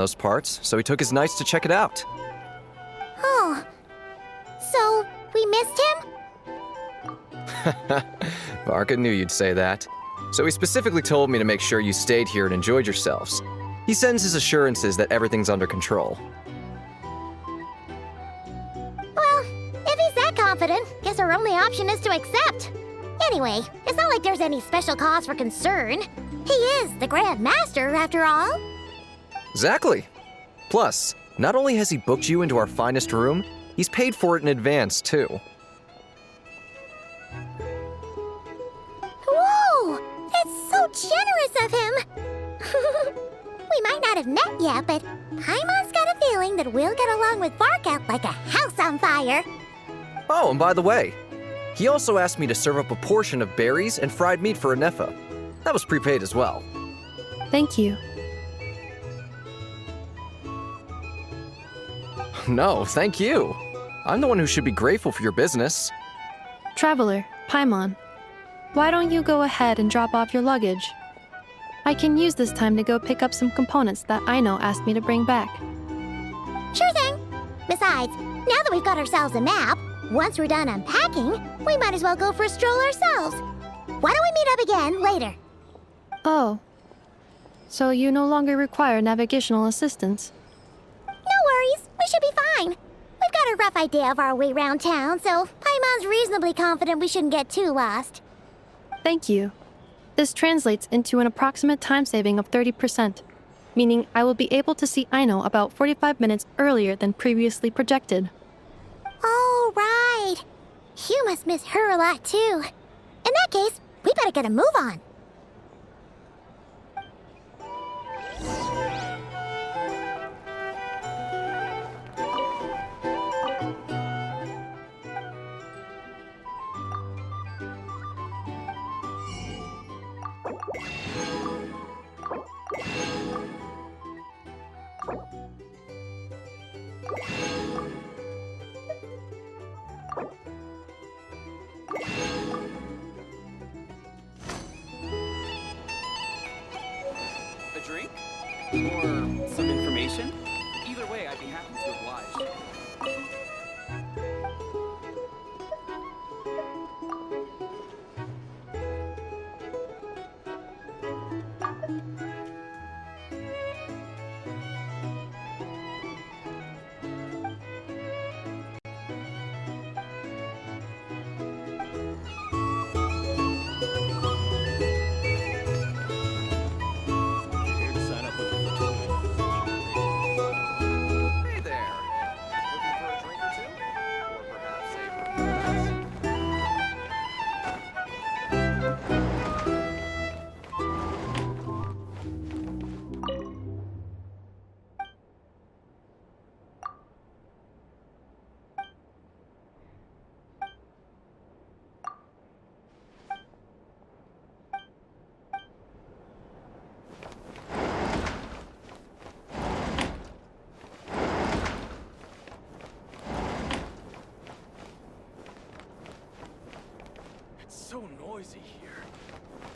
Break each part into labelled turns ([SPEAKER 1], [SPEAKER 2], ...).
[SPEAKER 1] those parts, so he took his nights to check it out.
[SPEAKER 2] Oh. So, we missed him?
[SPEAKER 1] Varka knew you'd say that. So he specifically told me to make sure you stayed here and enjoyed yourselves. He sends his assurances that everything's under control.
[SPEAKER 2] Well, if he's that confident, guess our only option is to accept. Anyway, it's not like there's any special cause for concern. He is the Grand Master, after all.
[SPEAKER 1] Exactly. Plus, not only has he booked you into our finest room, he's paid for it in advance, too.
[SPEAKER 2] Whoa! That's so generous of him! We might not have met yet, but Paimon's got a feeling that we'll get along with Varka like a house on fire.
[SPEAKER 1] Oh, and by the way, he also asked me to serve up a portion of berries and fried meat for Anefa. That was prepaid as well.
[SPEAKER 3] Thank you.
[SPEAKER 1] No, thank you. I'm the one who should be grateful for your business.
[SPEAKER 3] Traveler, Paimon, why don't you go ahead and drop off your luggage? I can use this time to go pick up some components that Aino asked me to bring back.
[SPEAKER 2] Sure thing. Besides, now that we've got ourselves a map, once we're done unpacking, we might as well go for a stroll ourselves. Why don't we meet up again later?
[SPEAKER 3] Oh. So you no longer require navigational assistance?
[SPEAKER 2] No worries, we should be fine. We've got a rough idea of our way around town, so Paimon's reasonably confident we shouldn't get too lost.
[SPEAKER 3] Thank you. This translates into an approximate time saving of 30%, meaning I will be able to see Aino about 45 minutes earlier than previously projected.
[SPEAKER 2] Oh, right. You must miss her a lot, too. In that case, we better get a move on.
[SPEAKER 4] A drink? Or some information? Either way, I'd be happy to oblige.
[SPEAKER 5] Here to sign up with the fraternity.
[SPEAKER 1] Hey there. Looking for a drink or two? Or perhaps a performance?
[SPEAKER 5] It's so noisy here.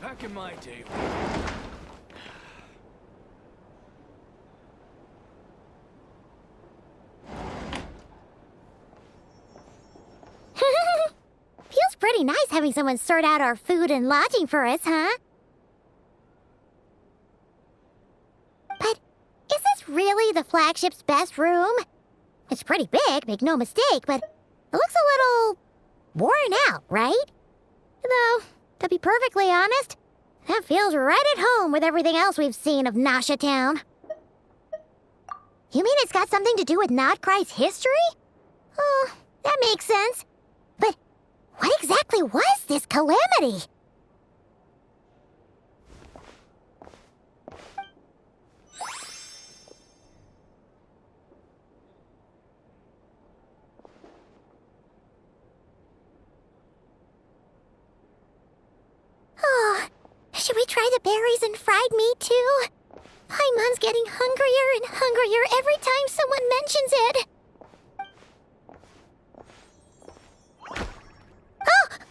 [SPEAKER 5] Back in my day,
[SPEAKER 2] Feels pretty nice having someone sort out our food and lodging for us, huh? But is this really the flagship's best room? It's pretty big, make no mistake, but it looks a little worn out, right? Though, to be perfectly honest, that feels right at home with everything else we've seen of Nasha Town. You mean it's got something to do with Nodcry's history? Oh, that makes sense. But what exactly was this calamity? Oh, should we try the berries and fried meat too? Paimon's getting hungrier and hungrier every time someone mentions it.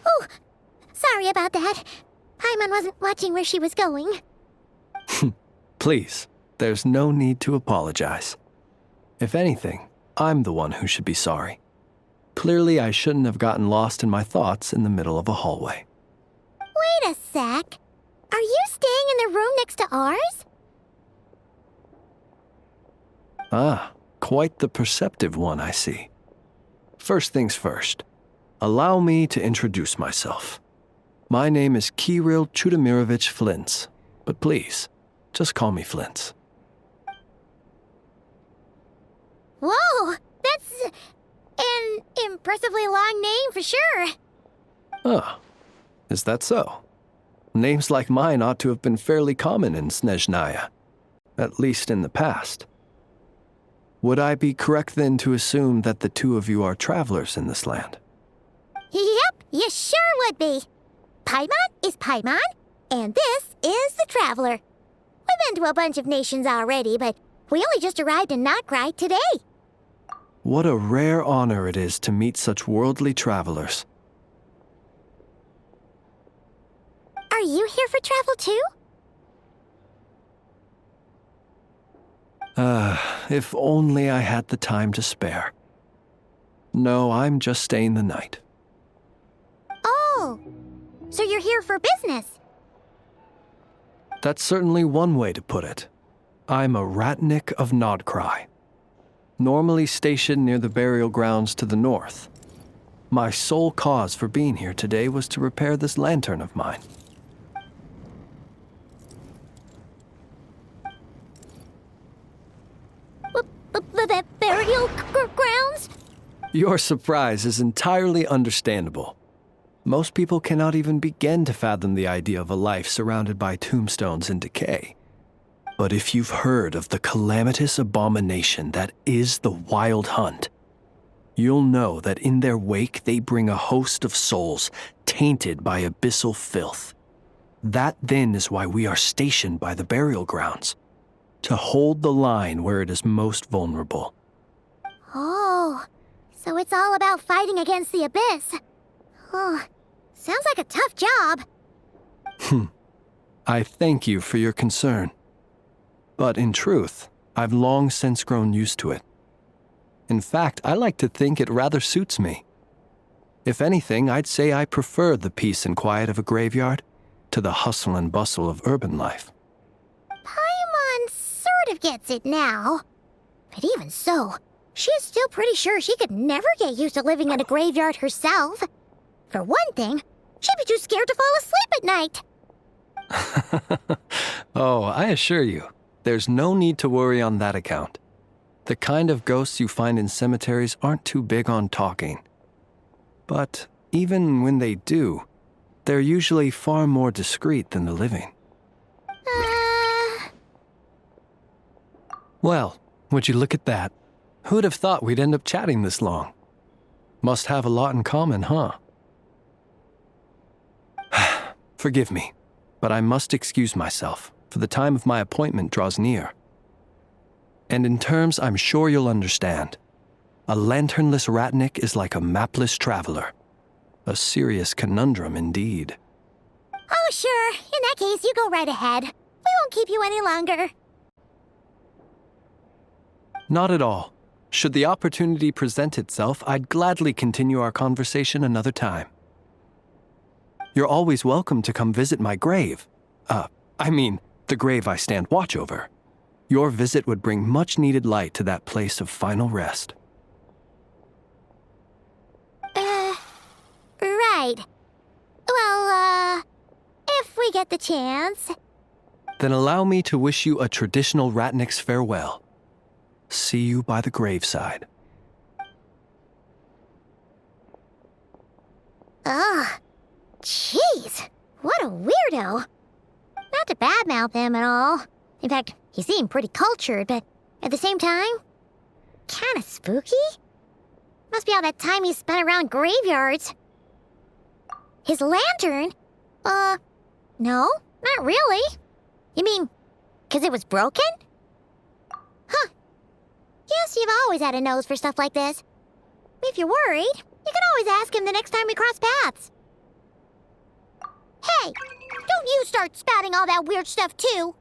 [SPEAKER 2] Oh, sorry about that. Paimon wasn't watching where she was going.
[SPEAKER 6] Please, There's no need to apologize. If anything, I'm the one who should be sorry. Clearly, I shouldn't have gotten lost in my thoughts in the middle of a hallway.
[SPEAKER 2] Wait a sec. Are you staying in the room next to ours?
[SPEAKER 6] Ah, quite the perceptive one, I see. First things first, allow me to introduce myself. My name is Kirill Chudamirovich Flintz, but please, just call me Flintz.
[SPEAKER 2] Whoa, that's an impressively long name for sure.
[SPEAKER 6] Oh, is that so? Names like mine ought to have been fairly common in Snezhnaya, at least in the past. Would I be correct then to assume that the two of you are travelers in this land?
[SPEAKER 2] Yep, you sure would be. Paimon is Paimon, and this is the Traveler. We've been to a bunch of nations already, but we only just arrived in Notcry today.
[SPEAKER 6] What a rare honor it is to meet such worldly travelers.
[SPEAKER 2] Are you here for travel too?
[SPEAKER 6] If only I had the time to spare. No, I'm just staying the night.
[SPEAKER 2] Oh, so you're here for business?
[SPEAKER 6] That's certainly one way to put it. I'm a Ratnik of Nodcry, normally stationed near the burial grounds to the north. My sole cause for being here today was to repair this lantern of mine.
[SPEAKER 2] Burial grounds?
[SPEAKER 6] Your surprise is entirely understandable. Most people cannot even begin to fathom the idea of a life surrounded by tombstones and decay. But if you've heard of the calamitous abomination that is the Wild Hunt, you'll know that in their wake they bring a host of souls tainted by abyssal filth. That then is why we are stationed by the burial grounds, to hold the line where it is most vulnerable.
[SPEAKER 2] Oh, so it's all about fighting against the abyss. Oh, sounds like a tough job.
[SPEAKER 6] I thank you for your concern. But in truth, I've long since grown used to it. In fact, I like to think it rather suits me. If anything, I'd say I prefer the peace and quiet of a graveyard to the hustle and bustle of urban life.
[SPEAKER 2] Paimon sort of gets it now. But even so, she is still pretty sure she could never get used to living in a graveyard herself. For one thing, she'd be too scared to fall asleep at night.
[SPEAKER 6] Oh, I assure you, there's no need to worry on that account. The kind of ghosts you find in cemeteries aren't too big on talking. But even when they do, they're usually far more discreet than the living. Well, would you look at that? Who'd have thought we'd end up chatting this long? Must have a lot in common, huh? Forgive me, but I must excuse myself, for the time of my appointment draws near. And in terms I'm sure you'll understand, a lanternless Ratnik is like a mapless traveler. A serious conundrum indeed.
[SPEAKER 2] Oh, sure. In that case, you go right ahead. We won't keep you any longer.
[SPEAKER 6] Not at all. Should the opportunity present itself, I'd gladly continue our conversation another time. You're always welcome to come visit my grave. The grave I stand watch over. Your visit would bring much-needed light to that place of final rest.
[SPEAKER 2] Right. Well, if we get the chance.
[SPEAKER 6] Then allow me to wish you a traditional Ratnik's farewell. See you by the graveside.
[SPEAKER 2] Ugh. Jeez. What a weirdo. Not to badmouth him at all. In fact, he seemed pretty cultured, but at the same time, kinda spooky? Must be all that time he spent around graveyards. His lantern? No, not really. You mean, 'cause it was broken? Huh. Guess you've always had a nose for stuff like this. If you're worried, you can always ask him the next time we cross paths. Hey, don't you start spouting all that weird stuff too.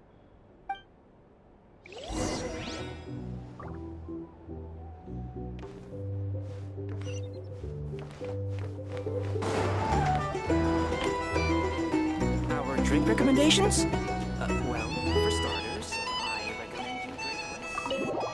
[SPEAKER 7] drink recommendations?
[SPEAKER 4] Well, for starters, I recommend you drink less.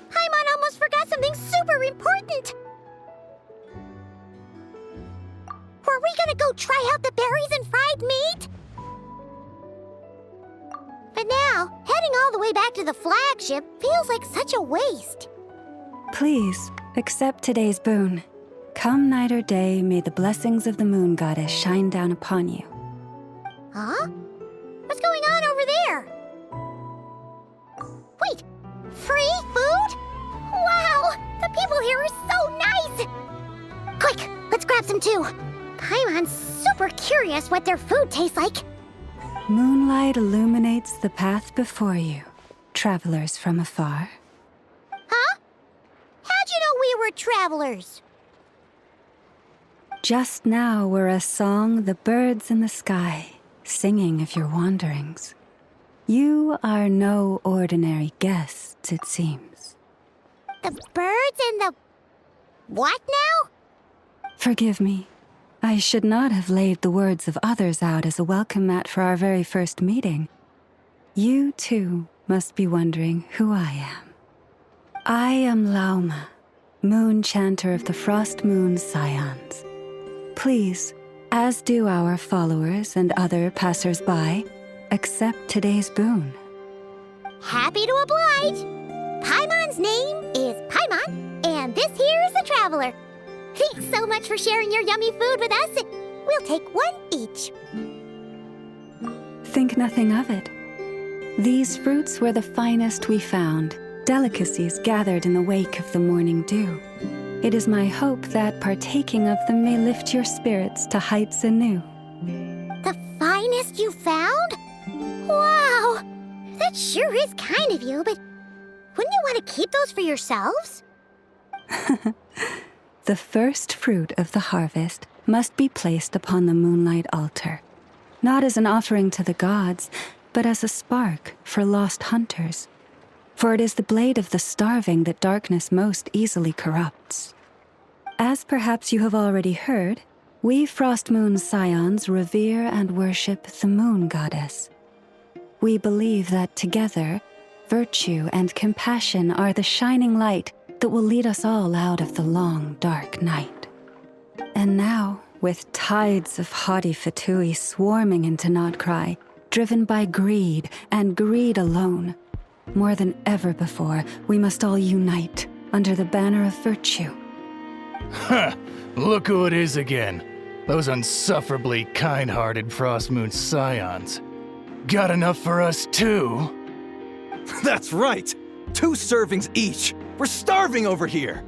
[SPEAKER 2] Paimon almost forgot something super important! Were we gonna go try out the berries and fried meat? But now, heading all the way back to the flagship feels like such a waste.
[SPEAKER 8] Please, accept today's boon. Come night or day, may the blessings of the moon goddess shine down upon you.
[SPEAKER 2] Huh? What's going on over there? Wait, free food? Wow, the people here are so nice! Quick, let's grab some too. Paimon's super curious what their food tastes like.
[SPEAKER 8] Moonlight illuminates the path before you, travelers from afar.
[SPEAKER 2] Huh? How'd you know we were travelers?
[SPEAKER 8] Just now were a song the birds in the sky, singing of your wanderings. You are no ordinary guests, it seems.
[SPEAKER 2] The birds and the... what now?
[SPEAKER 8] Forgive me. I should not have laid the words of others out as a welcome mat for our very first meeting. You, too, must be wondering who I am. I am Lauma, moon chanter of the Frost Moon Scions. Please, as do our followers and other passers-by, accept today's boon.
[SPEAKER 2] Happy to oblige. Paimon's name is Paimon, and this here is the traveler. Thanks so much for sharing your yummy food with us. We'll take one each.
[SPEAKER 8] Think nothing of it. These fruits were the finest we found, delicacies gathered in the wake of the morning dew. It is my hope that partaking of them may lift your spirits to heights anew.
[SPEAKER 2] The finest you found? Wow! That sure is kind of you, but wouldn't you want to keep those for yourselves?
[SPEAKER 8] The first fruit of the harvest must be placed upon the moonlight altar, not as an offering to the gods, but as a spark for lost hunters. For it is the blade of the starving that darkness most easily corrupts. As perhaps you have already heard, we Frost Moon Scions revere and worship the moon goddess. We believe that together, virtue and compassion are the shining light that will lead us all out of the long, dark night. And now, with tides of haughty Fatui swarming into Nodcry, driven by greed and greed alone, more than ever before, we must all unite under the banner of virtue.
[SPEAKER 5] Ha! Look who it is again. Those unsufferably kind-hearted Frost Moon Scions. Got enough for us too?
[SPEAKER 9] That's right! 2 servings each! We're starving over here!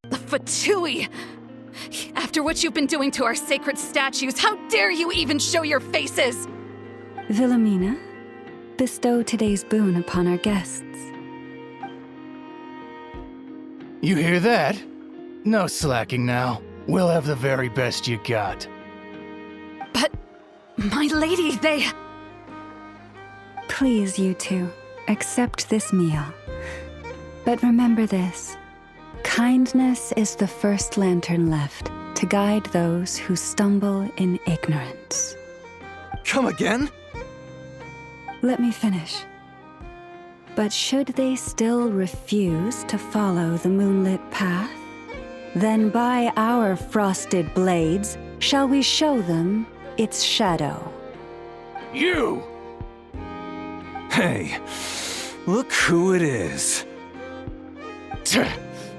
[SPEAKER 10] Fatui! After what you've been doing to our sacred statues, how dare you even show your faces?
[SPEAKER 8] Wilhelmina, bestow today's boon upon our guests.
[SPEAKER 5] You hear that? No slacking now. We'll have the very best you got.
[SPEAKER 10] But, my lady, they...
[SPEAKER 8] Please, you two, accept this meal. But remember this. Kindness is the first lantern left to guide those who stumble in ignorance.
[SPEAKER 9] Come again?
[SPEAKER 8] Let me finish. But should they still refuse to follow the moonlit path, then by our frosted blades shall we show them its shadow.
[SPEAKER 5] You!
[SPEAKER 9] Hey, look who it is.
[SPEAKER 5] Tch,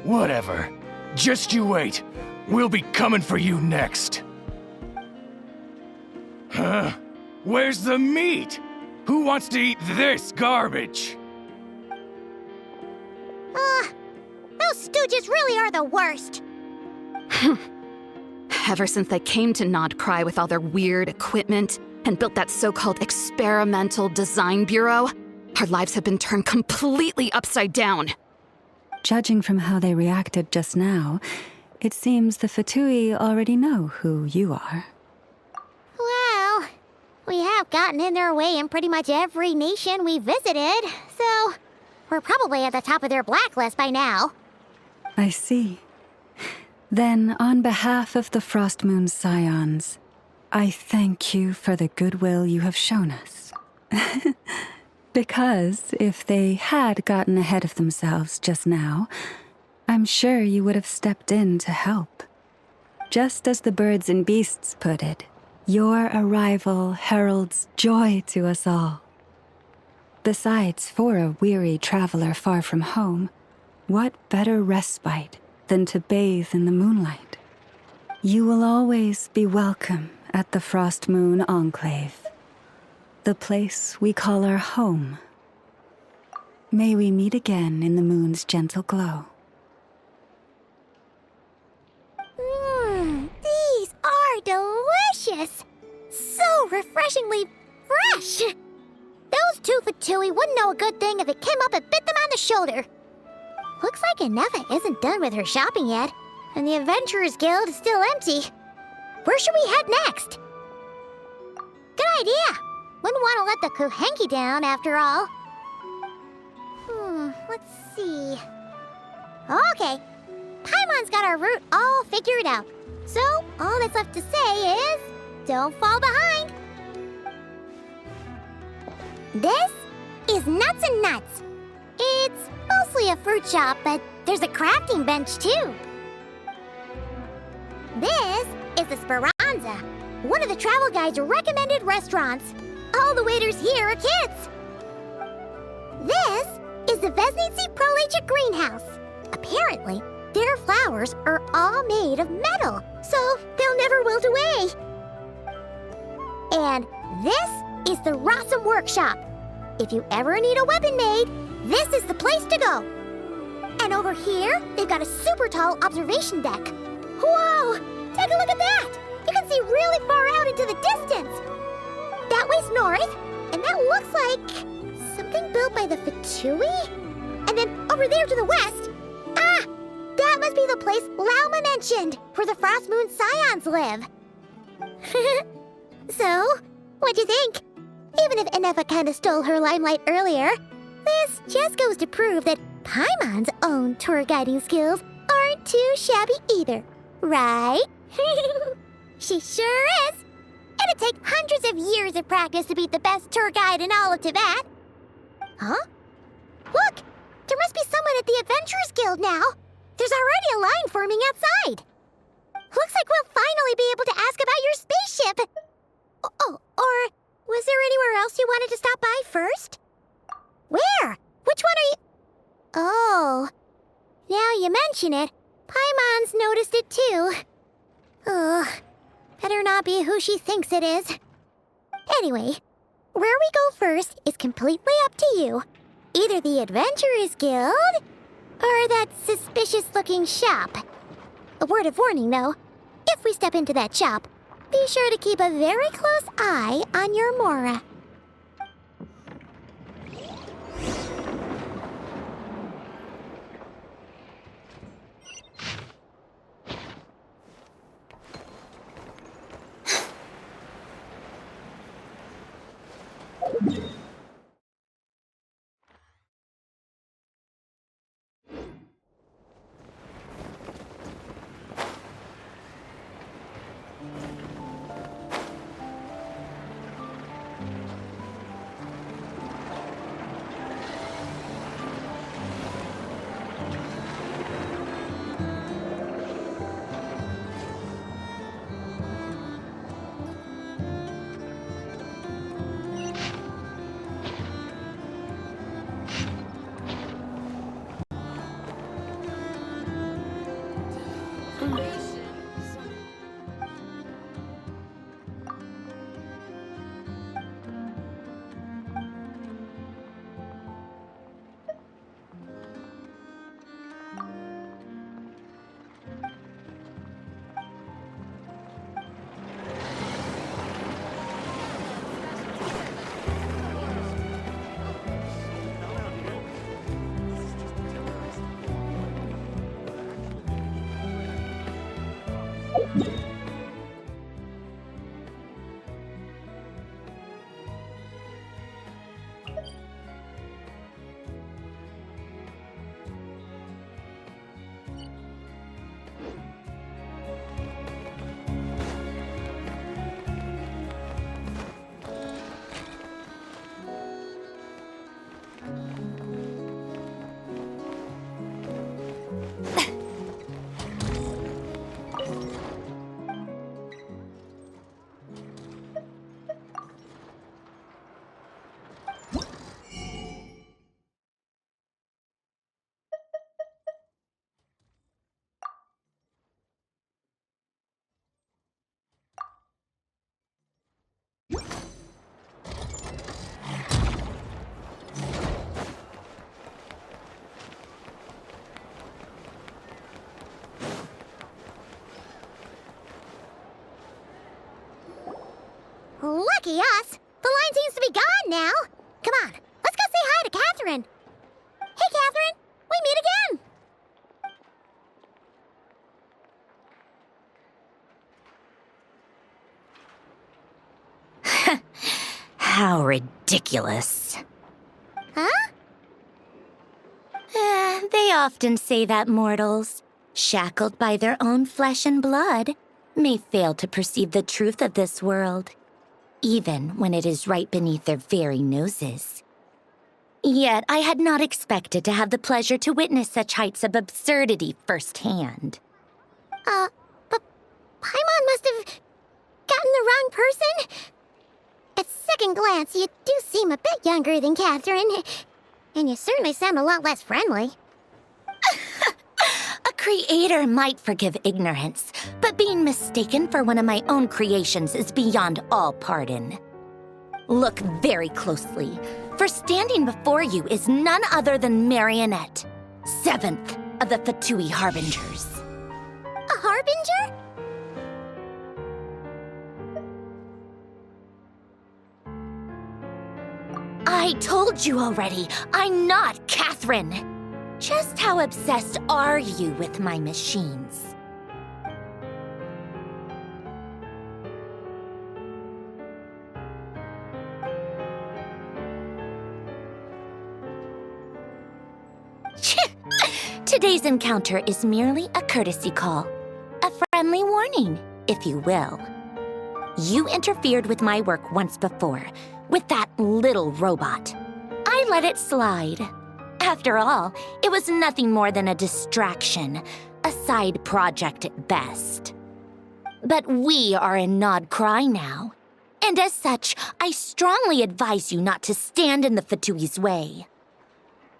[SPEAKER 5] whatever. Just you wait. We'll be coming for you next. Huh? Where's the meat? Who wants to eat this garbage?
[SPEAKER 2] Those stooges really are the worst.
[SPEAKER 10] Ever since they came to Nodcry with all their weird equipment and built that so-called experimental design bureau, our lives have been turned completely upside down.
[SPEAKER 8] Judging from how they reacted just now, it seems the Fatui already know who you are.
[SPEAKER 2] Well, we have gotten in their way in pretty much every nation we visited, so we're probably at the top of their blacklist by now.
[SPEAKER 8] I see. Then, on behalf of the Frostmoon Scions, I thank you for the goodwill you have shown us. Because if they had gotten ahead of themselves just now, I'm sure you would have stepped in to help. Just as the birds and beasts put it, your arrival heralds joy to us all. Besides, for a weary traveler far from home, what better respite than to bathe in the moonlight? You will always be welcome at the Frostmoon Enclave, the place we call our home. May we meet again in the moon's gentle glow.
[SPEAKER 2] These are delicious! So refreshingly fresh! Those two Fatui wouldn't know a good thing if it came up and bit them on the shoulder. Looks like Inefa isn't done with her shopping yet, and the Adventurers Guild is still empty. Where should we head next? Good idea! Wouldn't want to let the Kuhenki down, after all. Let's see. Okay. Paimon's got our route all figured out. So, all that's left to say is, don't fall behind. This is Nuts and Nuts. It's mostly a fruit shop, but there's a crafting bench too. This is the Speranza, one of the travel guide's recommended restaurants. All the waiters here are kids. This is the Vesnitsi Prolecha greenhouse. Apparently, their flowers are all made of metal, so they'll never wilt away. And this is the Rossum Workshop. If you ever need a weapon made, this is the place to go. And over here, they've got a super tall observation deck. Whoa! Take a look at that! You can see really far out into the distance. That way's north, and that looks like something built by the Fatui? And then over there to the west, that must be the place Lauma mentioned, where the Frostmoon Scions live. So, what'd you think? Even if Inefa kinda stole her limelight earlier, this just goes to prove that Paimon's own tour guiding skills aren't too shabby either, right? She sure is! It'd take hundreds of years of practice to beat the best tour guide in all of Tibet. Huh? Look! There must be someone at the Adventurers Guild now! There's already a line forming outside! Looks like we'll finally be able to ask about your spaceship! Oh, or was there anywhere else you wanted to stop by first? Where? Which one are you... Oh, now you mention it, Paimon's noticed it too. Ugh, better not be who she thinks it is. Anyway, where we go first is completely up to you. Either the Adventurers Guild, or that suspicious-looking shop. A word of warning, though. If we step into that shop, be sure to keep a very close eye on your Mora. Lucky us! The line seems to be gone now! Come on, let's go say hi to Catherine! Hey, Catherine! We meet again!
[SPEAKER 7] How ridiculous.
[SPEAKER 2] Huh?
[SPEAKER 7] They often say that mortals, shackled by their own flesh and blood, may fail to perceive the truth of this world, even when it is right beneath their very noses. Yet I had not expected to have the pleasure to witness such heights of absurdity firsthand.
[SPEAKER 2] But Paimon must have gotten the wrong person? At second glance, you do seem a bit younger than Catherine, and you certainly sound a lot less friendly.
[SPEAKER 7] A creator might forgive ignorance, but being mistaken for one of my own creations is beyond all pardon. Look very closely, for standing before you is none other than Marionette, 7th of the Fatui Harbingers.
[SPEAKER 2] A harbinger?
[SPEAKER 7] I told you already, I'm not Catherine. Just how obsessed are you with my machines? Today's encounter is merely a courtesy call. A friendly warning, if you will. You interfered with my work once before, with that little robot. I let it slide. After all, it was nothing more than a distraction, a side project at best. But we are in Nod Cry now, and as such, I strongly advise you not to stand in the Fatui's way.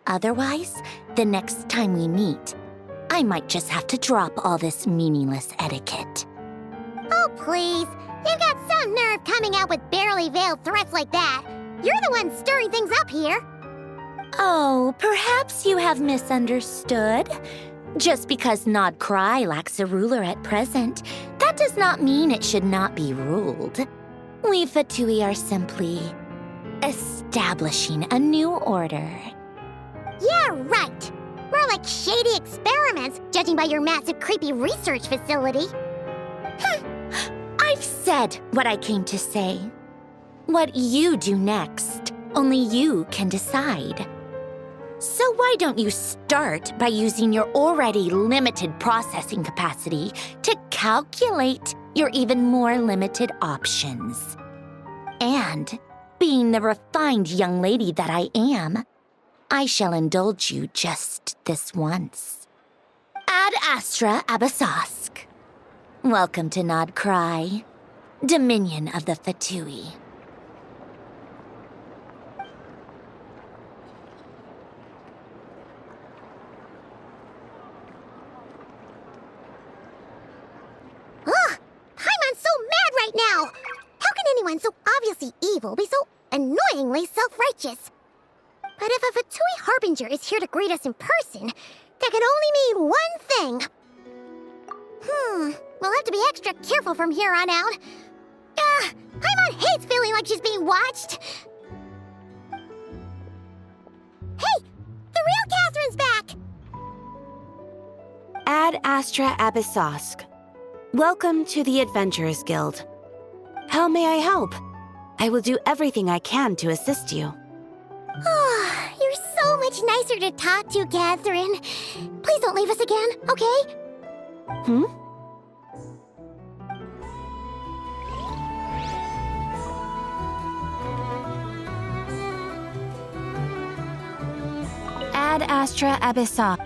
[SPEAKER 7] Otherwise, the next time we meet, I might just have to drop all this meaningless etiquette.
[SPEAKER 2] Oh, please. You've got some nerve coming out with barely veiled threats like that. You're the one stirring things up here.
[SPEAKER 7] Oh, perhaps you have misunderstood. Just because Nod Cry lacks a ruler at present, that does not mean it should not be ruled. We Fatui are simply establishing a new order.
[SPEAKER 2] Yeah, right. More like shady experiments, judging by your massive, creepy research facility.
[SPEAKER 7] I've said what I came to say. What you do next, only you can decide. So why don't you start by using your already limited processing capacity to calculate your even more limited options? And, being the refined young lady that I am, I shall indulge you just this once. Ad Astra Abasask. Welcome to Nod Cry, Dominion of the Fatui.
[SPEAKER 2] Ugh! Paimon's so mad right now! How can anyone so obviously evil be so annoyingly self-righteous? But if a Fatui Harbinger is here to greet us in person, that can only mean one thing. We'll have to be extra careful from here on out. Paimon hates feeling like she's being watched. Hey! The real Catherine's back!
[SPEAKER 7] Ad Astra Abasask.
[SPEAKER 11] Welcome to the Adventurers Guild. How may I help? I will do everything I can to assist you.
[SPEAKER 2] Oh, you're so much nicer to talk to, Catherine. Please don't leave us again, okay?
[SPEAKER 11] Hmm? Ad Astra Abyssa.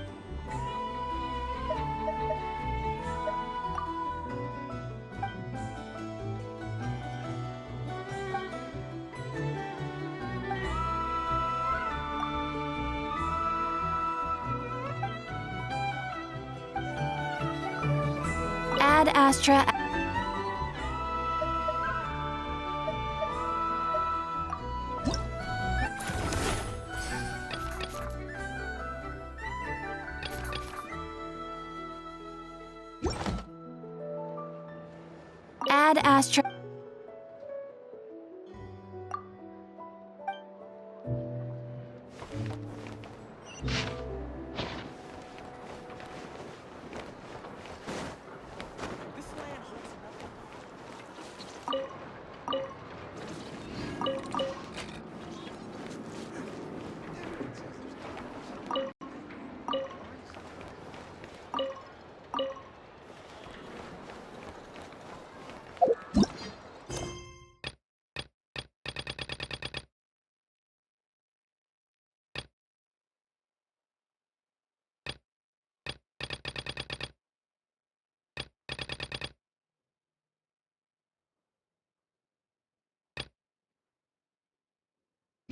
[SPEAKER 11] Ad Astra. Ad Astra.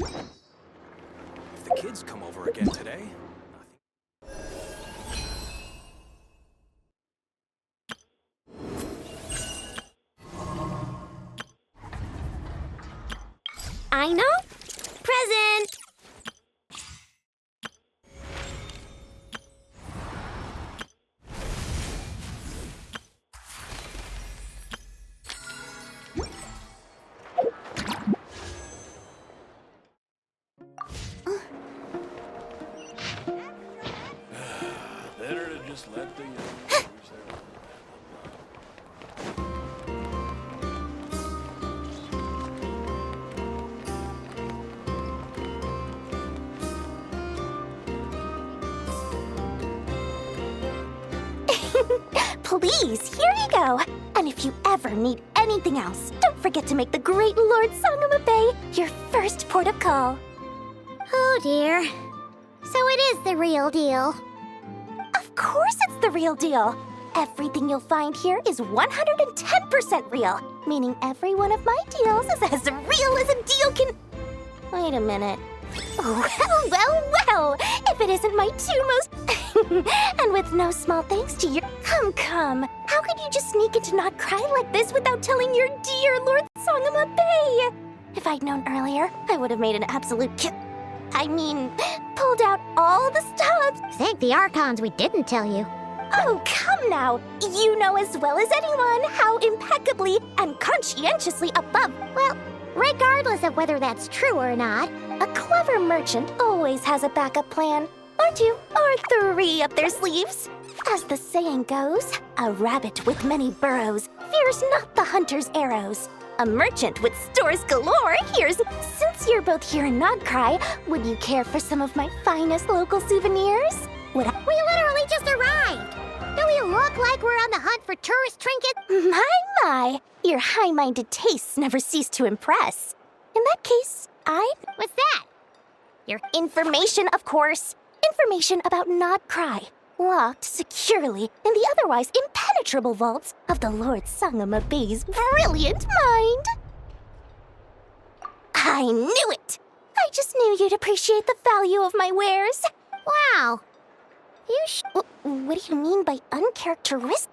[SPEAKER 9] If the kids come over again today,
[SPEAKER 2] I know. Present.
[SPEAKER 9] better to just let the
[SPEAKER 7] Please, here you go. And if you ever need anything else, don't forget to make the great Lord Sangama Bay your first port of call.
[SPEAKER 2] Oh dear. So it is the real deal.
[SPEAKER 7] Of course it's the real deal. Everything you'll find here is 110% real, meaning every one of my deals is as real as a deal can... Wait a minute. Well, if it isn't my two most... and with no small thanks to your... Come. How could you just sneak into Not Cry like this without telling your dear Lord Sangama Bay? If I'd known earlier, I would have made an absolute pulled out all the stops.
[SPEAKER 2] Thank the Archons we didn't tell you.
[SPEAKER 7] Oh, come now. You know as well as anyone how impeccably and conscientiously above...
[SPEAKER 2] Well, regardless of whether that's true or not,
[SPEAKER 7] a clever merchant always has a backup plan. Or two, or three up their sleeves. As the saying goes, a rabbit with many burrows fears not the hunter's arrows. A merchant with stores galore hears... Since you're both here in Nodcry, would you care for some of my finest local souvenirs?
[SPEAKER 2] We literally just arrived! Do we look like we're on the hunt for tourist trinkets?
[SPEAKER 7] My! Your high-minded tastes never cease to impress. In that case,
[SPEAKER 2] What's that?
[SPEAKER 7] Your information, of course. Information about Nodcry, locked securely in the otherwise impenetrable vaults of the Lord Sangama Bay's brilliant mind. I knew it! I just knew you'd appreciate the value of my wares.
[SPEAKER 2] Wow.
[SPEAKER 7] What do you mean by uncharacteristic?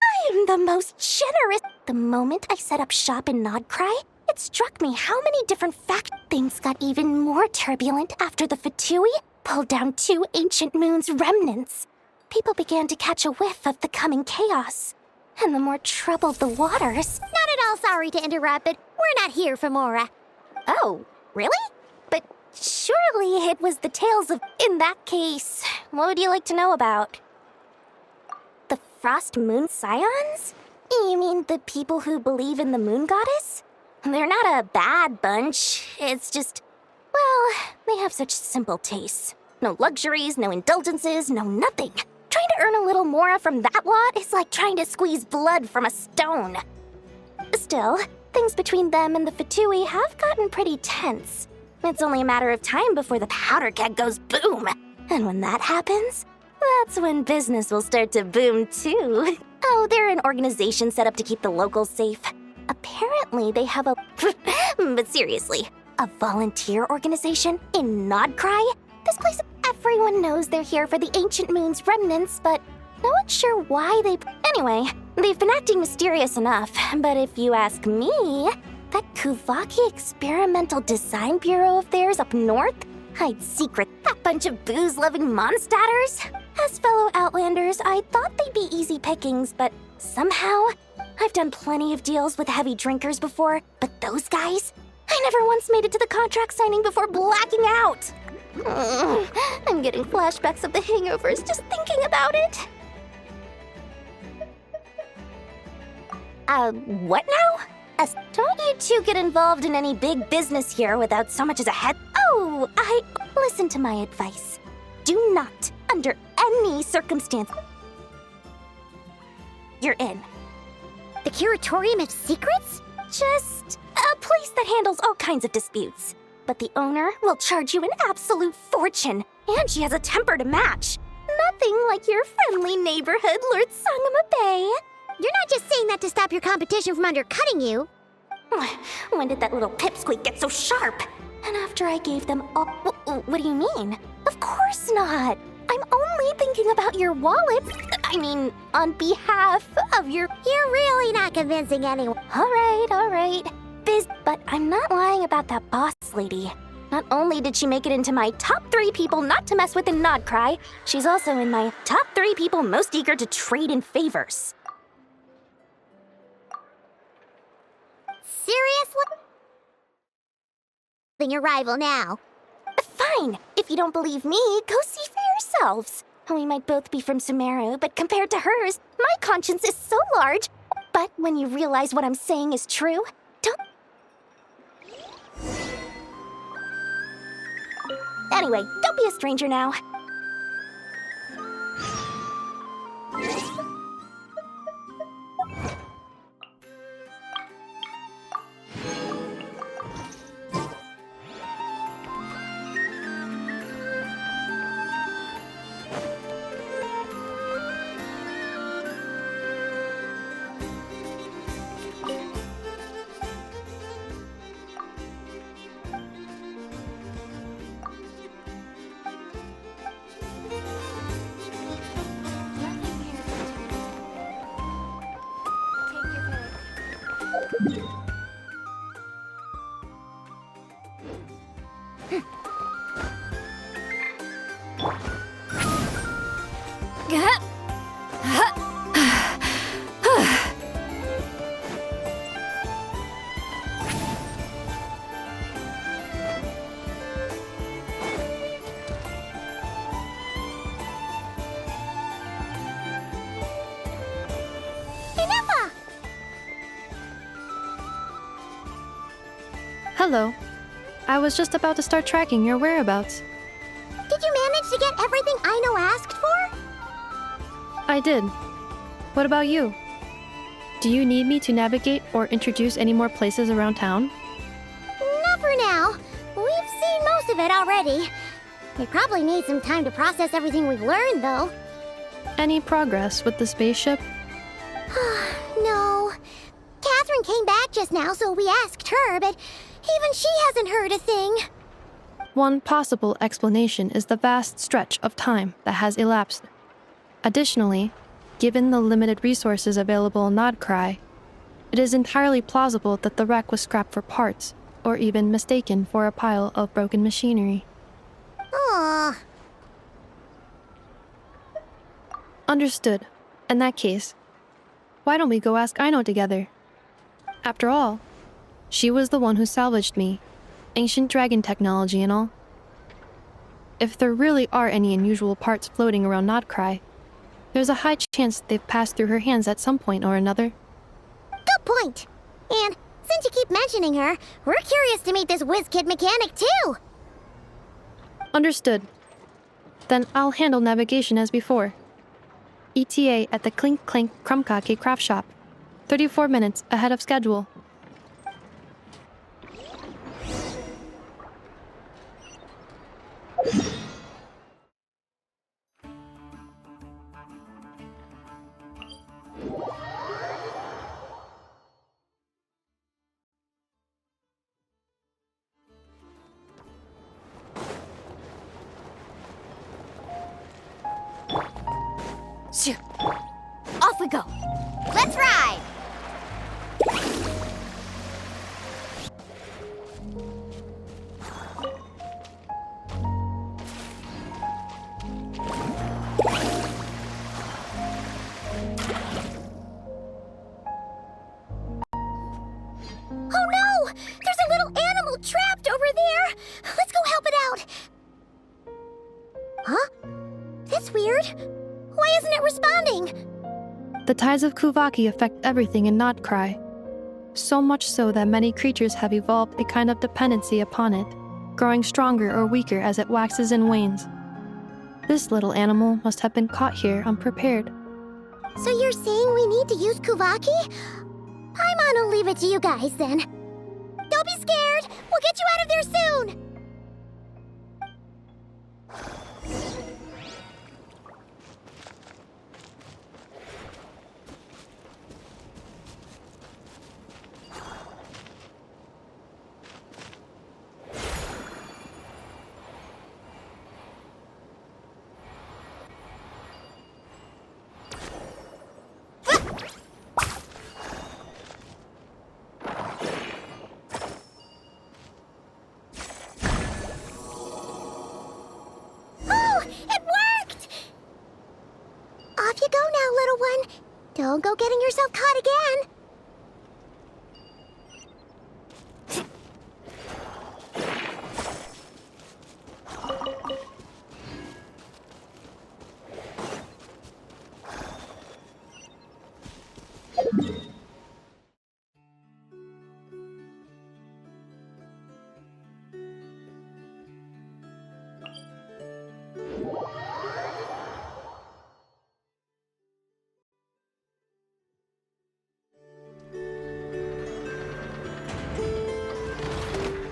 [SPEAKER 7] I am the most generous. The moment I set up shop in Nodcry, it struck me how many different things got even more turbulent after the Fatui pulled down 2 ancient moons' remnants. People began to catch a whiff of the coming chaos. And the more troubled the waters...
[SPEAKER 2] Not at all sorry to interrupt, but we're not here for Mora.
[SPEAKER 7] Oh, really? But surely it was the tales of... In that case, what would you like to know about? The Frost Moon Scions? You mean the people who believe in the moon goddess? They're not a bad bunch. It's just, well, they have such simple tastes. No luxuries, no indulgences, no nothing. Trying to earn a little more from that lot is like trying to squeeze blood from a stone. Still, things between them and the Fatui have gotten pretty tense. It's only a matter of time before the powder keg goes boom. And when that happens, that's when business will start to boom too. Oh, they're an organization set up to keep the locals safe. Apparently, they have a... but seriously, a volunteer organization in Nodcry? This place, everyone knows they're here for the Ancient Moon's remnants, but no one's sure why they... Anyway, they've been acting mysterious enough, but if you ask me, that Kuvaki Experimental Design Bureau of theirs up north, hide secret, that bunch of booze-loving monstatters. As fellow Outlanders, I thought they'd be easy pickings, but somehow, I've done plenty of deals with heavy drinkers before, but those guys, I never once made it to the contract signing before blacking out. I'm getting flashbacks of the hangovers just thinking about it. What now? Don't you two get involved in any big business here without so much as a head... Oh, listen to my advice. Do not, under any circumstance... You're in.
[SPEAKER 2] The Curatorium of Secrets?
[SPEAKER 7] Just a place that handles all kinds of disputes. But the owner will charge you an absolute fortune, and she has a temper to match. Nothing like your friendly neighborhood Lord Sangama Bay.
[SPEAKER 2] You're not just saying that to stop your competition from undercutting you.
[SPEAKER 7] When did that little pipsqueak get so sharp? And after I gave them all... What do you mean? Of course not. I'm only thinking about your wallet. I mean, on behalf of your...
[SPEAKER 2] You're really not convincing anyone.
[SPEAKER 7] All right. But I'm not lying about that boss lady. Not only did she make it into my top 3 people not to mess with in Nodcry, she's also in my top 3 people most eager to trade in favors.
[SPEAKER 2] Seriously? Your rival now.
[SPEAKER 7] Fine. If you don't believe me, go see for yourselves. We might both be from Sumeru, but compared to hers, my conscience is so large. But when you realize what I'm saying is true, don't... Anyway, don't be a stranger now.
[SPEAKER 3] Hello. I was just about to start tracking your whereabouts.
[SPEAKER 2] Did you manage to get everything Aino asked for?
[SPEAKER 3] I did. What about you? Do you need me to navigate or introduce any more places around town?
[SPEAKER 2] Not for now. We've seen most of it already. We probably need some time to process everything we've learned, though.
[SPEAKER 3] Any progress with the spaceship?
[SPEAKER 2] No. Catherine came back just now, so we asked her, but even she hasn't heard a thing.
[SPEAKER 3] One possible explanation is the vast stretch of time that has elapsed. Additionally, given the limited resources available in Nodcry, it is entirely plausible that the wreck was scrapped for parts, or even mistaken for a pile of broken machinery.
[SPEAKER 2] Aww.
[SPEAKER 3] Understood. In that case, why don't we go ask Aino together? After all, she was the one who salvaged me, ancient dragon technology and all. If there really are any unusual parts floating around Nodcry, There's a high chance they've passed through her hands at some point or another.
[SPEAKER 2] Good point. And since you keep mentioning her, we're curious to meet this whiz-kid mechanic, too.
[SPEAKER 3] Understood. Then I'll handle navigation as before. ETA at the Clink Clink Krumkake craft shop. 34 minutes ahead of schedule.
[SPEAKER 2] Shoo. Off we go. Let's ride! Oh no! There's a little animal trapped over there! Let's go help it out! Huh? That's weird. Why isn't it responding?
[SPEAKER 3] The tides of Kuvaki affect everything in Nodcry. So much so that many creatures have evolved a kind of dependency upon it, growing stronger or weaker as it waxes and wanes. This little animal must have been caught here unprepared.
[SPEAKER 2] So you're saying we need to use Kuvaki? I'm gonna leave it to you guys then. Don't be scared! We'll get you out of there soon! Off you go now, little one. Don't go getting yourself caught again.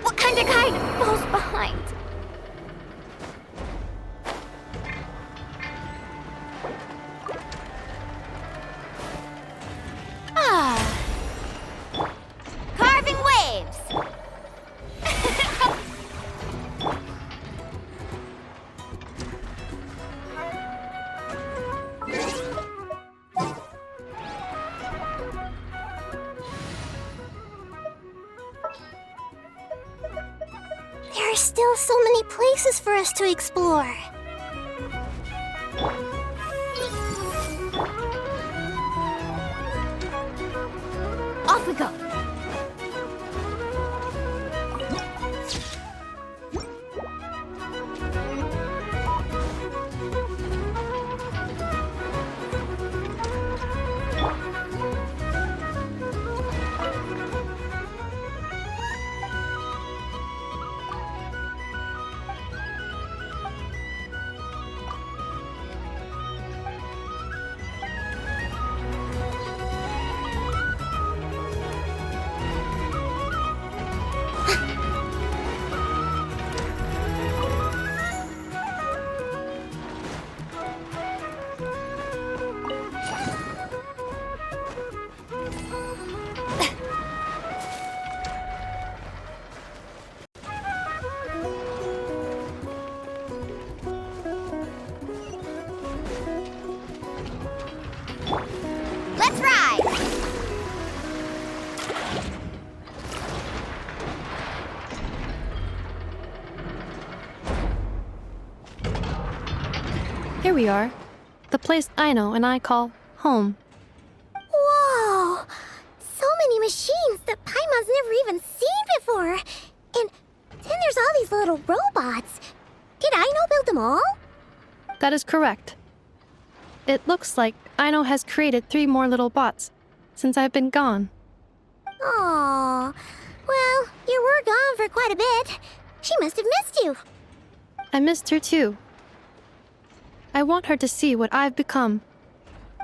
[SPEAKER 2] What kind of guy falls behind? Carving waves! There are still so many places for us to explore. Off we go. Let's ride!
[SPEAKER 3] Here we are. The place I know and I call home.
[SPEAKER 2] Whoa! So many machines that Paimon's never even seen before. And then there's all these little robots. Did Aino build them all?
[SPEAKER 3] That is correct. it looks like Aino has created 3 more little bots since I've been gone.
[SPEAKER 2] Aw. Well, you were gone for quite a bit. She must have missed you.
[SPEAKER 3] I missed her too. I want her to see what I've become.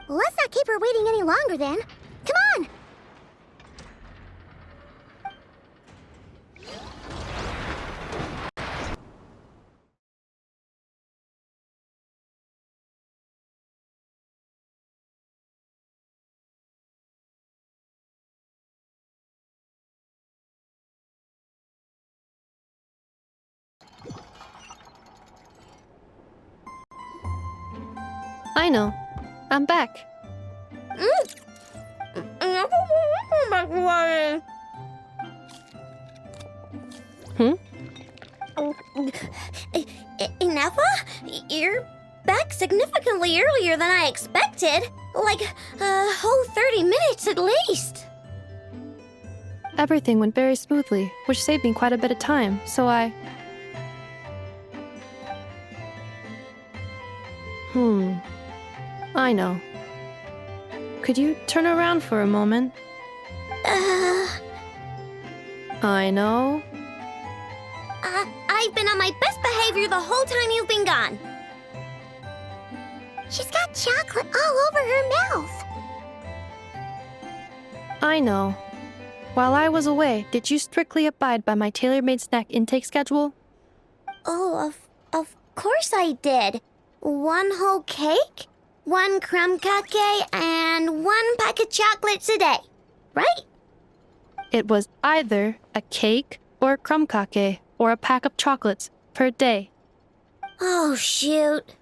[SPEAKER 2] Let's not keep her waiting any longer then. Come on!
[SPEAKER 3] Aino, I'm back. Hmm?
[SPEAKER 2] Ineffa? You're back significantly earlier than I expected. Like a whole 30 minutes at least.
[SPEAKER 3] Everything went very smoothly, which saved me quite a bit of time, so I... I know. Could you turn around for a moment? I know.
[SPEAKER 2] I've been on my best behavior the whole time you've been gone. She's got chocolate all over her mouth.
[SPEAKER 3] I know. While I was away, did you strictly abide by my tailor-made snack intake schedule?
[SPEAKER 2] Oh, of course I did. 1 whole cake, 1 crumb cake, and 1 pack of chocolates a day, right?
[SPEAKER 3] It was either a cake or a crumb cake or a pack of chocolates per day.
[SPEAKER 2] Oh, shoot.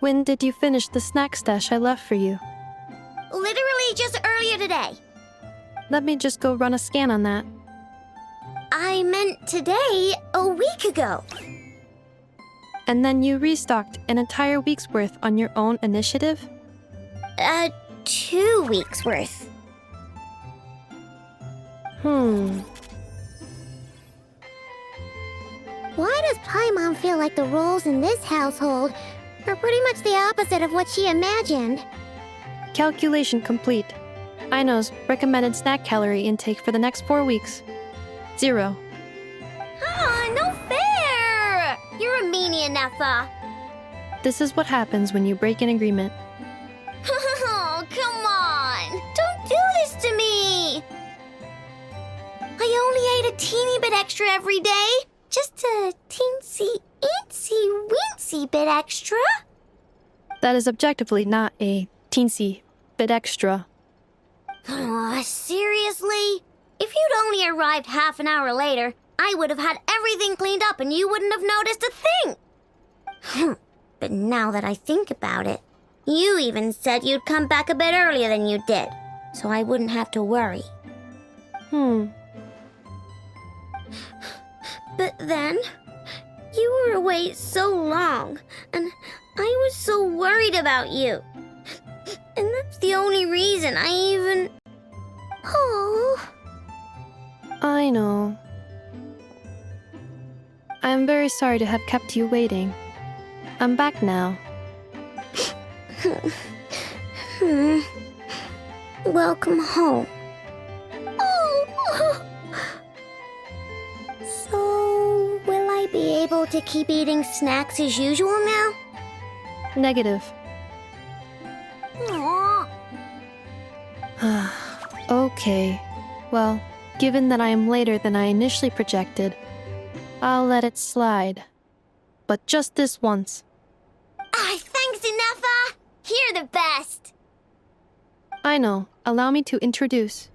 [SPEAKER 3] When did you finish the snack stash I left for you?
[SPEAKER 2] Literally just earlier today.
[SPEAKER 3] Let me just go run a scan on that.
[SPEAKER 2] I meant today, a week ago.
[SPEAKER 3] And then you restocked an entire week's worth on your own initiative?
[SPEAKER 2] 2 weeks worth. Why does Paimon feel like the roles in this household are pretty much the opposite of what she imagined?
[SPEAKER 3] Calculation complete. Aino's recommended snack calorie intake for the next 4 weeks. 0.
[SPEAKER 2] No fair! You're a meanie, Ineffa.
[SPEAKER 3] This is what happens when you break an agreement.
[SPEAKER 2] Oh, come on! Don't do this to me! I only ate a teeny bit extra every day. Just a teensy-eensy-weensy bit extra.
[SPEAKER 3] That is objectively not a teensy bit extra.
[SPEAKER 2] Seriously? If you'd only arrived half an hour later, I would have had everything cleaned up and you wouldn't have noticed a thing. But now that I think about it, you even said you'd come back a bit earlier than you did, so I wouldn't have to worry. But then, you were away so long, and I was so worried about you. And that's the only reason I even... Oh.
[SPEAKER 3] I know. I am very sorry to have kept you waiting. I'm back now.
[SPEAKER 2] Welcome home. Oh. So, will I be able to keep eating snacks as usual now?
[SPEAKER 3] Negative.
[SPEAKER 2] Aww.
[SPEAKER 3] Okay. Well, given that I am later than I initially projected, I'll let it slide. But just this once.
[SPEAKER 2] Thanks, Ineffa! You're the best!
[SPEAKER 3] I know. Allow me to introduce.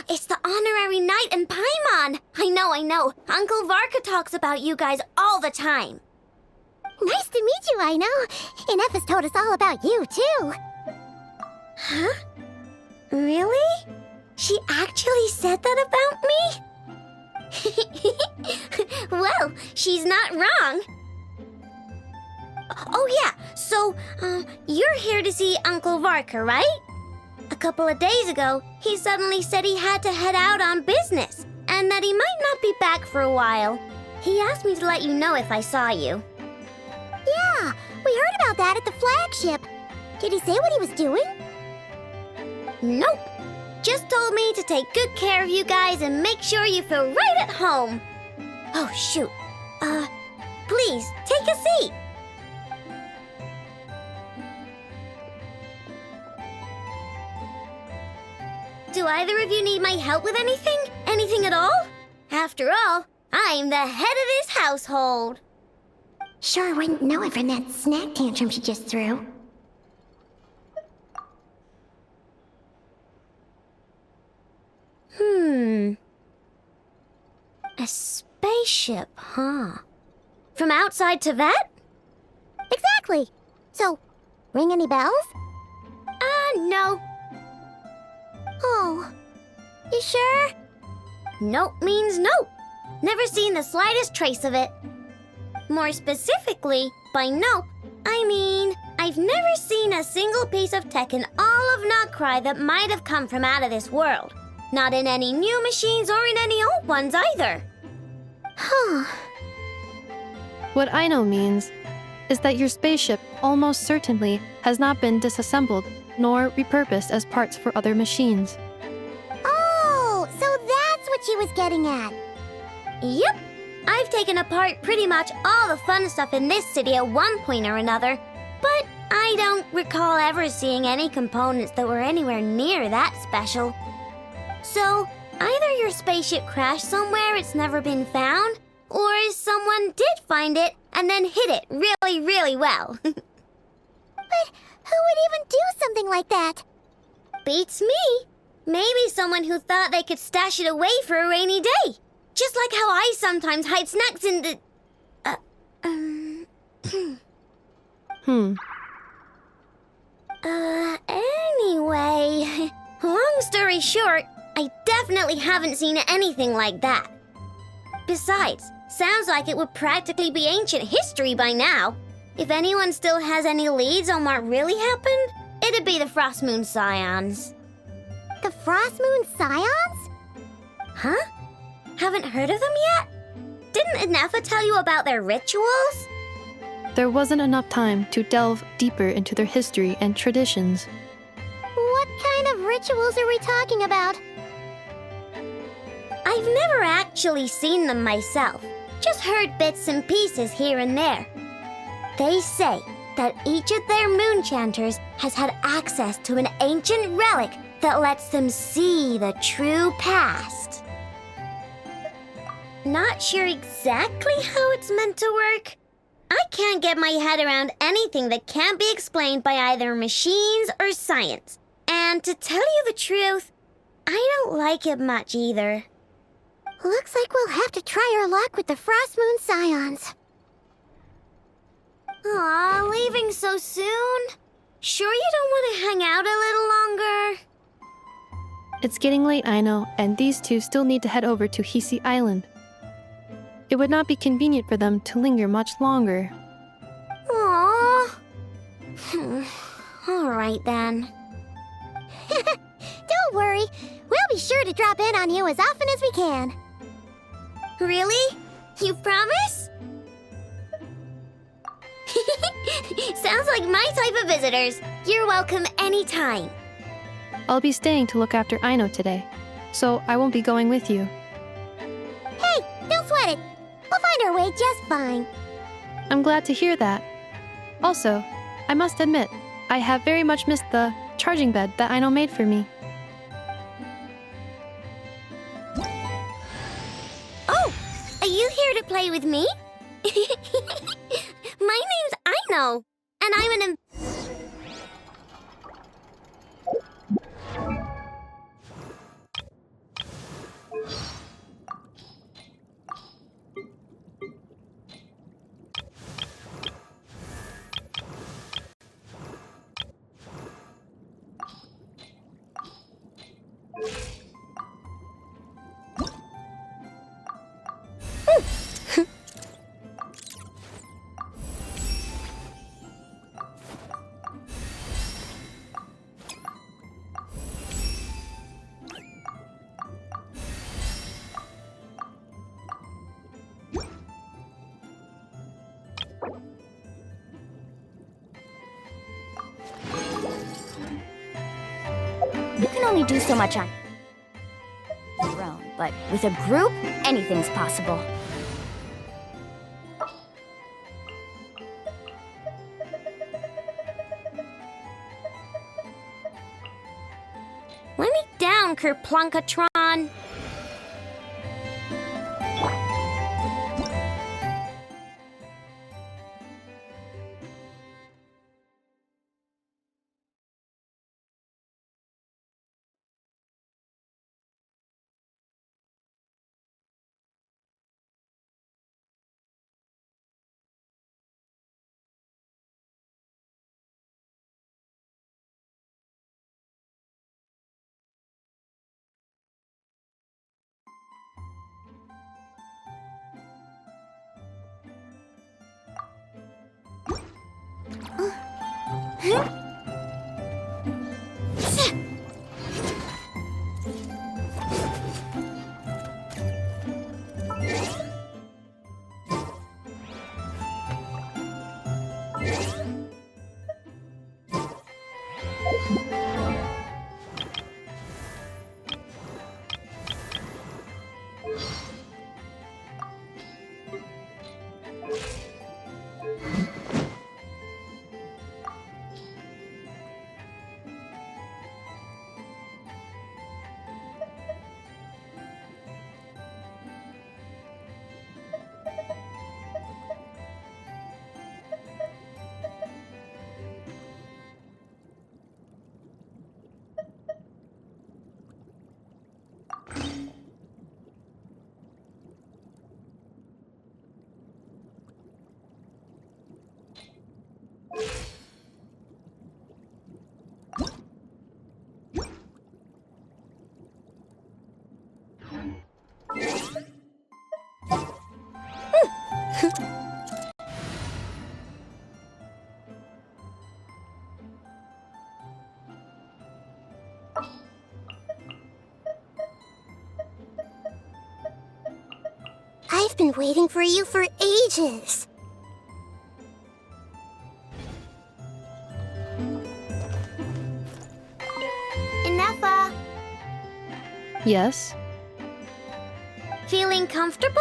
[SPEAKER 2] It's the honorary knight and Paimon! I know. Uncle Varka talks about you guys all the time. Nice to meet you, I know. Ineffa's told us all about you, too. Huh? Really? She actually said that about me? Well, she's not wrong. Oh yeah, so, you're here to see Uncle Varka, right? A couple of days ago, he suddenly said he had to head out on business, and that he might not be back for a while. He asked me to let you know if I saw you. Yeah, we heard about that at the flagship. Did he say what he was doing? Nope. Just told me to take good care of you guys and make sure you feel right at home. Oh, shoot. Please, take a seat. Do either of you need my help with anything? Anything at all? After all, I'm the head of this household. Sure wouldn't know it from that snack tantrum she just threw. A spaceship, huh? From outside to vet? Exactly. So, ring any bells? No. Oh, you sure? Nope means nope. Never seen the slightest trace of it. More specifically, by nope, I mean I've never seen a single piece of tech in all of Notcry that might have come from out of this world. Not in any new machines or in any old ones either. Huh.
[SPEAKER 3] What Aino means is that your spaceship almost certainly has not been disassembled nor repurposed as parts for other machines.
[SPEAKER 2] Oh, so that's what she was getting at. Yep. I've taken apart pretty much all the fun stuff in this city at one point or another, but I don't recall ever seeing any components that were anywhere near that special. So, either your spaceship crashed somewhere it's never been found, or someone did find it and then hid it really, really well. But who would even do something like that? Beats me. Maybe someone who thought they could stash it away for a rainy day. Just like how I sometimes hide snacks in the... Anyway, long story short, I definitely haven't seen anything like that. Besides, sounds like it would practically be ancient history by now. If anyone still has any leads on what really happened, it'd be the Frost Moon Scions. The Frost Moon Scions? Huh? Haven't heard of them yet? Didn't Inefa tell you about their rituals?
[SPEAKER 3] There wasn't enough time to delve deeper into their history and traditions.
[SPEAKER 2] What kind of rituals are we talking about? I've never actually seen them myself, just heard bits and pieces here and there. They say that each of their moon chanters has had access to an ancient relic that lets them see the true past. Not sure exactly how it's meant to work. I can't get my head around anything that can't be explained by either machines or science. And to tell you the truth, I don't like it much either. Looks like we'll have to try our luck with the Frost Moon Scions. Aw, leaving so soon? Sure you don't want to hang out a little longer?
[SPEAKER 3] It's getting late, I know, and these two still need to head over to Hisi Island. It would not be convenient for them to linger much longer.
[SPEAKER 2] Aww. All right then. Don't worry. We'll be sure to drop in on you as often as we can. Really? You promise? Sounds like my type of visitors. You're welcome anytime.
[SPEAKER 3] I'll be staying to look after Aino today, so I won't be going with you.
[SPEAKER 2] Hey, don't sweat it. We'll find our way just fine.
[SPEAKER 3] I'm glad to hear that. Also, I must admit, I have very much missed the charging bed that Aino made for me.
[SPEAKER 2] Oh, are you here to play with me? My name's Aino, and I'm an... only do so much on your own, but with a group, anything's possible. Let me down, Kerplunkatron. I've been waiting for you for ages. Ineffa,
[SPEAKER 3] Yes?
[SPEAKER 2] feeling comfortable?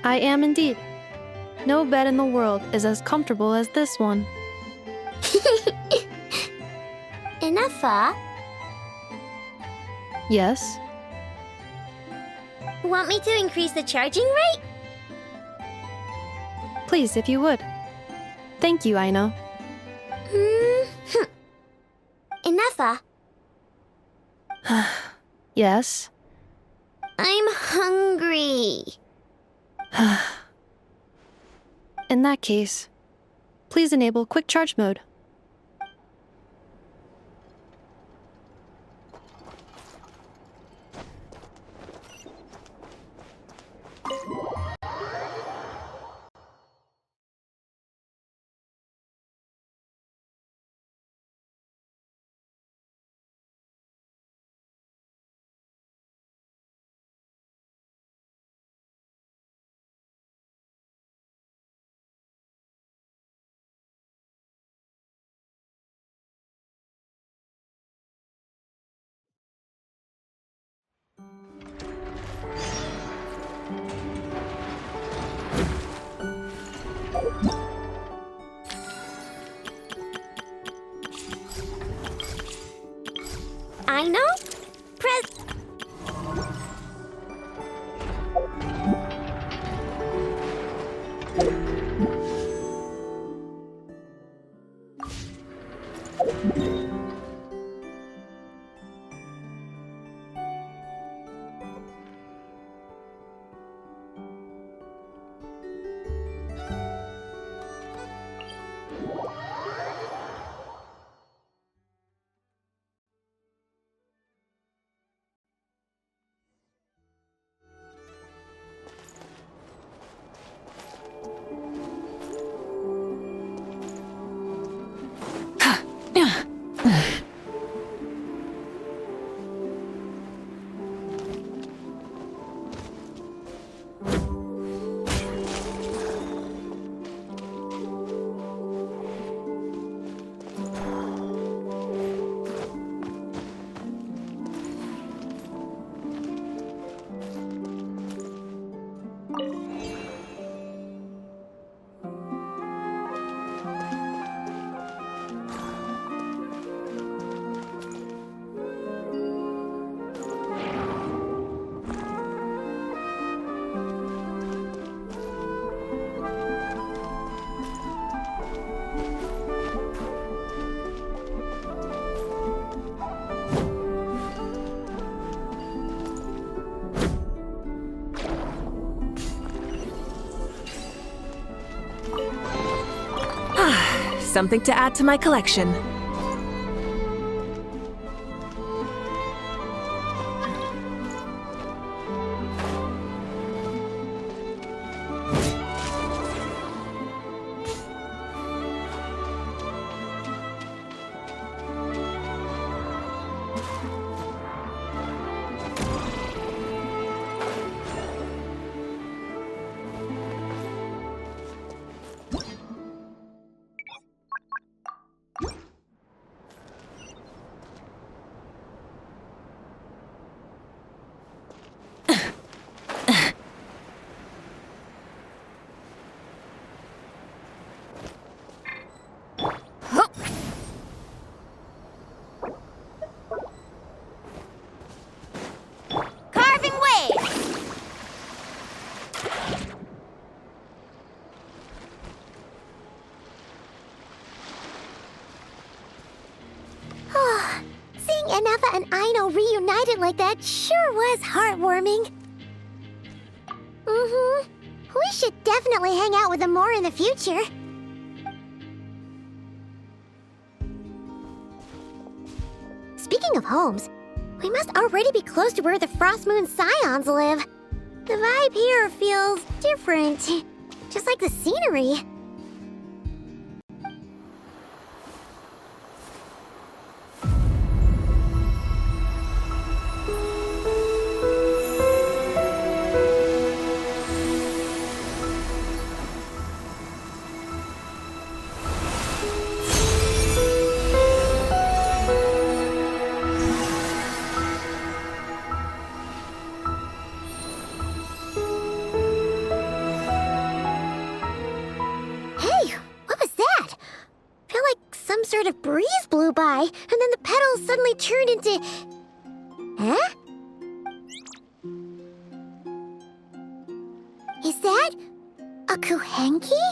[SPEAKER 3] I am indeed. No bed in the world is as comfortable as this one.
[SPEAKER 2] Ineffa,
[SPEAKER 3] Yes?
[SPEAKER 2] want me to increase the charging rate?
[SPEAKER 3] Please, if you would. Thank you, Aino.
[SPEAKER 2] Ineffa,
[SPEAKER 3] Yes?
[SPEAKER 2] I'm hungry.
[SPEAKER 3] In that case, please enable quick charge mode.
[SPEAKER 2] I know?
[SPEAKER 12] something to add to my collection.
[SPEAKER 2] Carving waves! Seeing Anafa and Aino reunited like that sure was heartwarming. Mm-hmm. We should definitely hang out with them more in the future. Speaking of homes, we must already be close to where the Frost Moon Scions live. The vibe here feels different, just like the scenery. Hey, what was that? I feel like some sort of breeze blew by, and then the petals suddenly turned into... Huh? Is that a Kuhenki?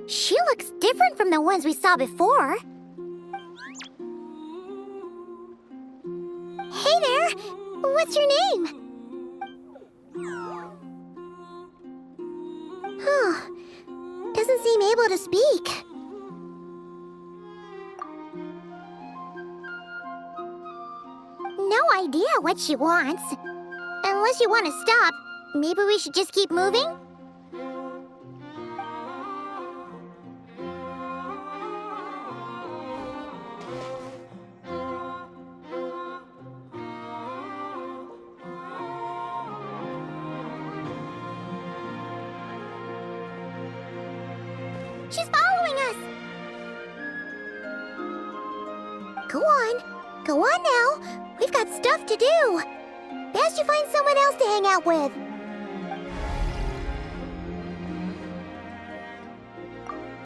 [SPEAKER 2] She looks different from the ones we saw before. Hey there! What's your name? Huh. Doesn't seem able to speak. No idea what she wants. Unless you want to stop, maybe we should just keep moving? She's following us! Go on. Go on now. We've got stuff to do. Best you find someone else to hang out with.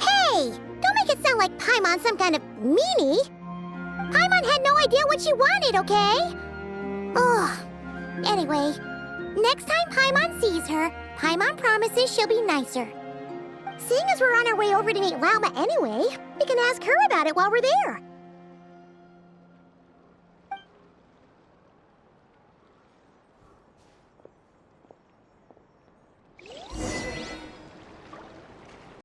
[SPEAKER 2] Hey! Don't make it sound like Paimon's some kind of meanie. Paimon had no idea what she wanted, okay? Ugh. Anyway, next time Paimon sees her, Paimon promises she'll be nicer. Seeing as we're on our way over to meet Lauma anyway, we can ask her about it while we're there.